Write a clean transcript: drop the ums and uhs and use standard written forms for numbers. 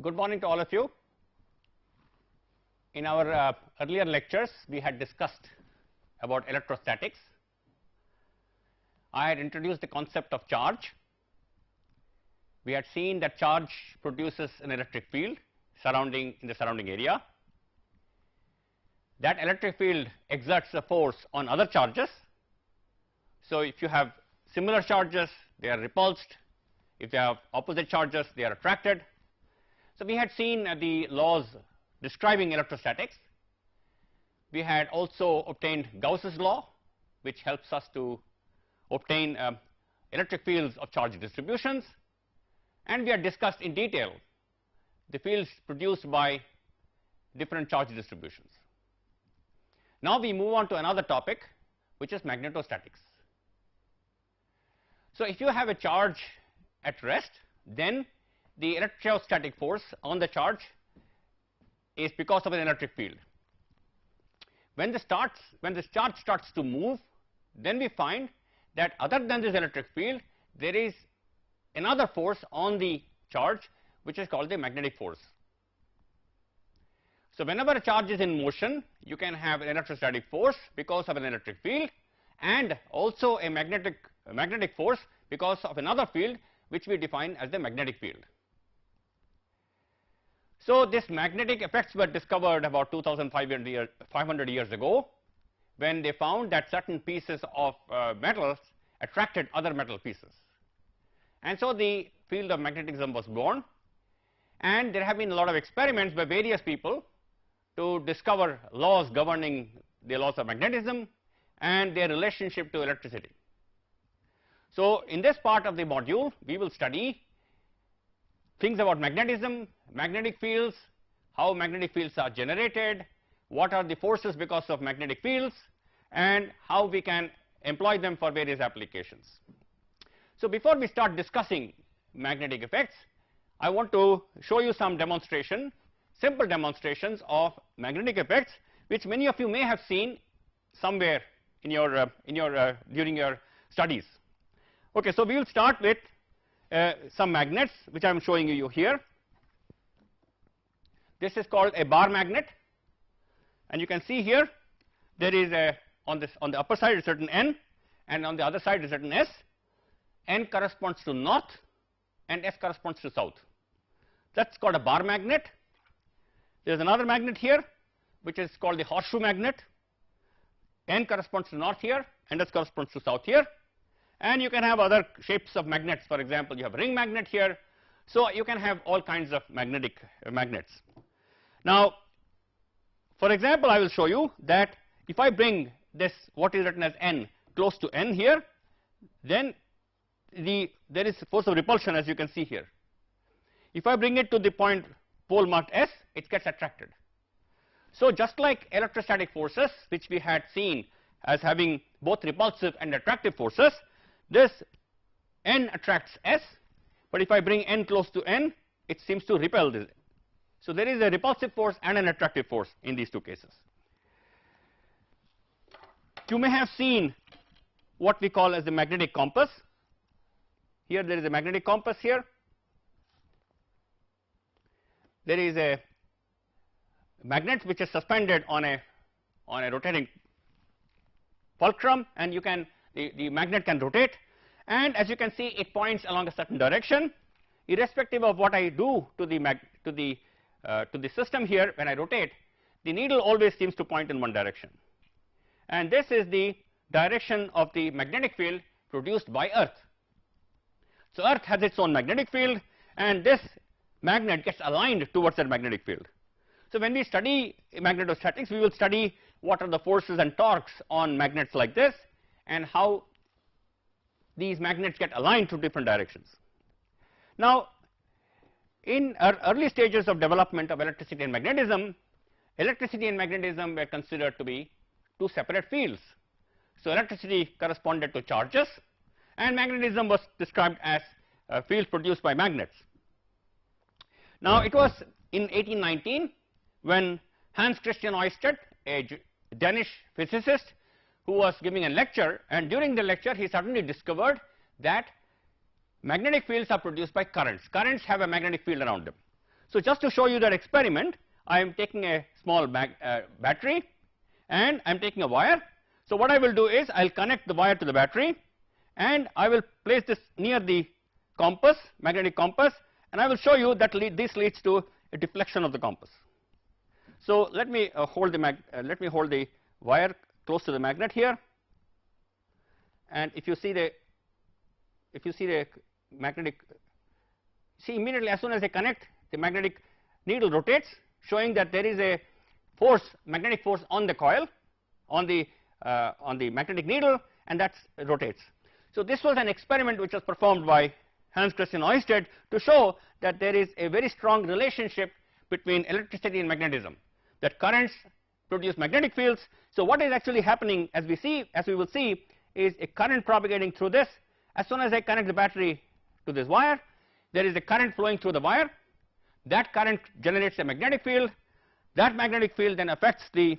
Good morning to all of you. In our earlier lectures, we had discussed about electrostatics. I had introduced the concept of charge. We had seen that charge produces an electric field in the surrounding area. That electric field exerts a force on other charges. So if you have similar charges, they are repulsed. If they have opposite charges, they are attracted. So we had seen the laws describing electrostatics. We had also obtained Gauss's law, which helps us to obtain electric fields of charge distributions, and we had discussed in detail the fields produced by different charge distributions. Now we move on to another topic, which is magnetostatics. So if you have a charge at rest, then the electrostatic force on the charge is because of an electric field. When this charge starts to move, then we find that other than this electric field, there is another force on the charge which is called the magnetic force. So whenever a charge is in motion, you can have an electrostatic force because of an electric field, and also a magnetic force because of another field which we define as the magnetic field. So these magnetic effects were discovered about 2,500 years ago, when they found that certain pieces of metals attracted other metal pieces, and so the field of magnetism was born. And there have been a lot of experiments by various people to discover laws governing the laws of magnetism and their relationship to electricity. So in this part of the module, we will study things about magnetism, magnetic fields, how magnetic fields are generated, what are the forces because of magnetic fields, and how we can employ them for various applications. So before we start discussing magnetic effects, I want to show you some simple demonstrations of magnetic effects, which many of you may have seen somewhere in during your studies. Okay, so we will start with some magnets which I am showing you here. This is called a bar magnet, and you can see here there is on the upper side a certain N, and on the other side a certain S. N corresponds to north and S corresponds to south. That's called a bar magnet. There is another magnet here which is called the horseshoe magnet. N corresponds to north here and S corresponds to south here. And you can have other shapes of magnets. For example, you have a ring magnet here. So you can have all kinds of magnets. Now, for example, I will show you that if I bring this, what is written as N, close to N here, then there is force of repulsion, as you can see here. If I bring it to the pole marked S, it gets attracted. So just like electrostatic forces, which we had seen as having both repulsive and attractive forces, this N attracts S, but if I bring N close to N, it seems to repel this. So there is a repulsive force and an attractive force in these two cases. You may have seen what we call as the magnetic compass. Here there is a magnetic compass here. There is a magnet which is suspended on a rotating fulcrum, and the magnet can rotate, and as you can see, it points along a certain direction. Irrespective of what I do to the system here, when I rotate, the needle always seems to point in one direction, and this is the direction of the magnetic field produced by Earth. So Earth has its own magnetic field, and this magnet gets aligned towards that magnetic field. So when we study magnetostatics, we will study what are the forces and torques on magnets like this, and how these magnets get aligned to different directions. Now, in our early stages of development of electricity and magnetism were considered to be two separate fields. So electricity corresponded to charges, and magnetism was described as fields produced by magnets. Now it was in 1819 when Hans Christian Ørsted, a Danish physicist, who was giving a lecture, and during the lecture he suddenly discovered that magnetic fields are produced by currents. Currents have a magnetic field around them. So just to show you that experiment, I am taking a small battery and I am taking a wire. So what I will do is I will connect the wire to the battery and I will place this near the compass, magnetic compass, and I will show you that this leads to a deflection of the compass. So let me hold the wire close to the magnet here, and if you see the magnetic, see immediately as soon as I connect, the magnetic needle rotates, showing that there is a force, magnetic force on the coil, on the magnetic needle, and that rotates. So this was an experiment which was performed by Hans Christian Ørsted to show that there is a very strong relationship between electricity and magnetism, that currents produce magnetic fields. So what is actually happening, as we will see, is a current propagating through this. As soon as I connect the battery to this wire, there is a current flowing through the wire. That current generates a magnetic field. That magnetic field then affects the